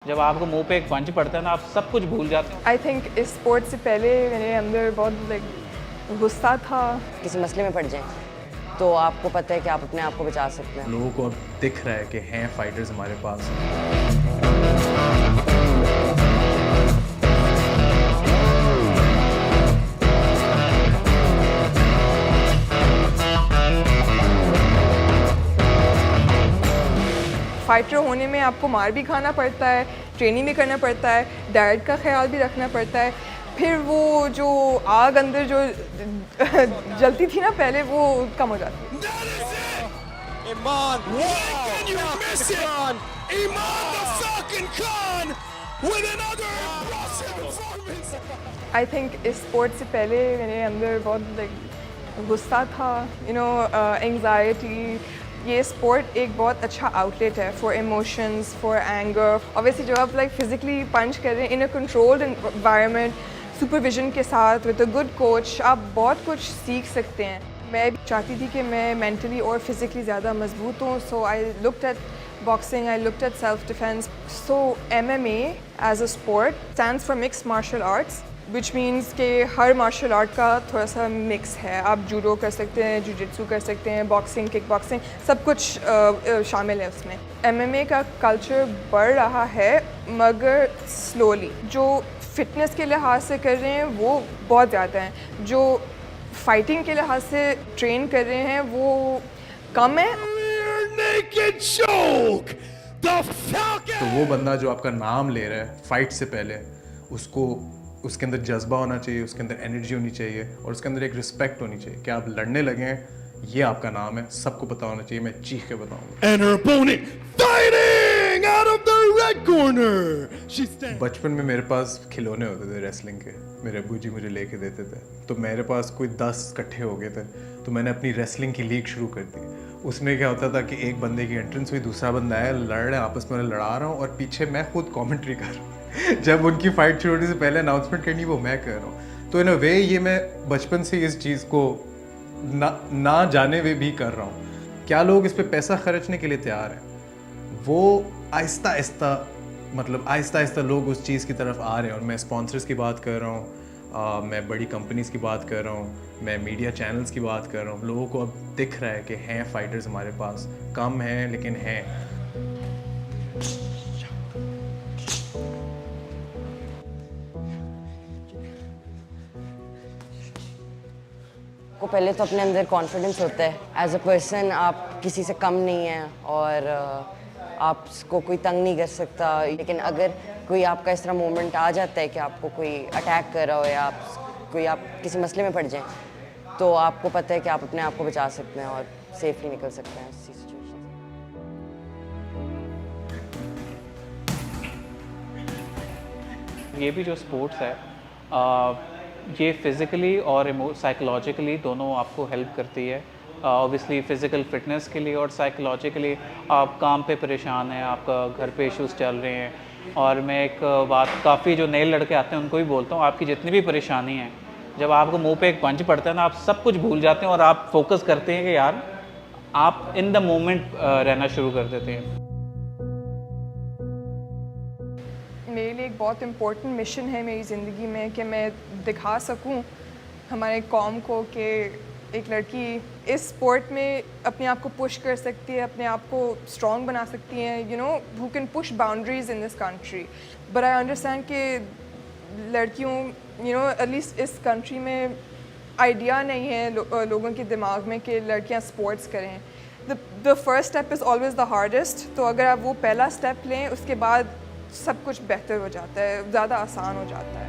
जब आपको मुंह पे एक पंच पड़ता है ना, आप सब कुछ भूल जाते हैं। आई थिंक इस स्पोर्ट से पहले मेरे अंदर बहुत गुस्सा था। किसी मसले में पड़ जाएं तो आपको पता है कि आप अपने आप को बचा सकते हैं। लोगों को अब दिख रहा है कि हैं फाइटर्स हमारे पास। फाइटर होने में आपको मार भी खाना पड़ता है, ट्रेनिंग भी करना पड़ता है, डाइट का ख्याल भी रखना पड़ता है। फिर वो जो आग अंदर जो जलती थी ना पहले, वो कम हो जाती है। Iman, can you miss it? Iman the fucking Khan with another impressive performance. I think इस स्पोर्ट से पहले मेरे अंदर बहुत गुस्सा था, एंग्जाइटी। ये स्पोर्ट एक बहुत अच्छा आउटलेट है for emotions, for anger. Obviously जब आप फिजिकली पंच कर रहे हैं इन अ कंट्रोल्ड एनवायरनमेंट, सुपरविजन के साथ विद अ गुड कोच, आप बहुत कुछ सीख सकते हैं। मैं भी चाहती थी कि मैं मेंटली और फिजिकली ज़्यादा मजबूत हूँ, so I looked at boxing, I looked at self-defense. So MMA as a sport stands for mixed martial arts, which means कि हर martial art का थोड़ा सा mix है। आप जूडो कर सकते हैं, jiu-jitsu कर सकते हैं, boxing, kickboxing, सब कुछ शामिल है उसमें। MMA का culture बढ़ रहा है मगर slowly। जो fitness के लिहाज से कर रहे हैं वो बहुत ज़्यादा हैं, जो fighting के लिहाज से train कर रहे हैं वो कम है। Naked choke. The Falcon. तो वो बंदा जो आपका नाम ले रहा है फाइट से पहले, उसको उसके अंदर जज्बा होना चाहिए, उसके अंदर एनर्जी होनी चाहिए और उसके अंदर एक रिस्पेक्ट होनी चाहिए कि आप लड़ने लगे हैं, ये आपका नाम है, सबको पता होना चाहिए। मैं चीख के बताऊंगा। And her opponent fighting out of the red corner. She stands. बचपन में मेरे पास खिलौने होते थे रेसलिंग के, मेरे अब्बू जी मुझे लेके देते थे। तो मेरे पास कोई 10 इकट्ठे हो गए थे, तो मैंने अपनी रेसलिंग की लीग शुरू कर दी। उसमें क्या होता था कि एक बंदे की एंट्रेंस हुई, दूसरा बंदा आया, लड़ रहे हैं आपस में, लड़ा रहा हूँ और पीछे मैं खुद कमेंट्री कर रहा हूँ। जब उनकी फाइट शुरू होने से पहले अनाउंसमेंट करनी वो मैं कर रहा हूँ। तो इन अ वे ये मैं बचपन से इस चीज़ को ना जाने हुए भी कर रहा हूँ। क्या लोग इस पर पैसा खर्चने के लिए तैयार हैं? वो आहिस्ता आहिस्ता लोग उस चीज़ की तरफ आ रहे हैं। और मैं स्पॉन्सर्स की बात कर रहा हूँ, मैं बड़ी कंपनीज़ की बात कर रहा हूँ, मैं मीडिया चैनल्स की बात कर रहा हूँ। लोगों को अब दिख रहा है कि हैं फाइटर्स हमारे पास, कम हैं लेकिन हैं। को पहले तो अपने अंदर कॉन्फिडेंस होता है। एज अ पर्सन आप किसी से कम नहीं हैं और आपको कोई तंग नहीं कर सकता। लेकिन अगर कोई आपका इस तरह मोमेंट आ जाता है कि आपको कोई अटैक कर रहा हो या आप किसी मसले में पड़ जाएं तो आपको पता है कि आप अपने आप को बचा सकते हैं और सेफली निकल सकते हैं इस सिचुएशन से। ये भी जो स्पोर्ट्स है ये फिज़िकली और साइकोलॉजिकली दोनों आपको हेल्प करती है। ऑब्वियसली फ़िज़िकल फिटनेस के लिए और साइकोलॉजिकली आप काम पे परेशान हैं, आपका घर पे इश्यूज़ चल रहे हैं। और मैं एक बात काफ़ी जो नए लड़के आते हैं उनको भी बोलता हूँ, आपकी जितनी भी परेशानी है, जब आपको मुंह पे एक पंच पड़ता है ना, आप सब कुछ भूल जाते हैं और आप फोकस करते हैं कि यार आप इन द मोमेंट रहना शुरू कर देते हैं। मेरे लिए एक बहुत इम्पोर्टेंट मिशन है मेरी ज़िंदगी में कि मैं दिखा सकूं हमारे कौम को कि एक लड़की इस स्पोर्ट में अपने आप को पुश कर सकती है, अपने आप को स्ट्रॉन्ग बना सकती है, who can push boundaries in this country. But I understand कि लड़कियों एटलीस्ट इस कंट्री में आइडिया नहीं है लोगों के दिमाग में कि लड़कियां स्पोर्ट्स करें। The first step is always the hardest. तो अगर आप वो पहला स्टेप लें उसके बाद सब कुछ बेहतर हो जाता है, ज़्यादा आसान हो जाता है।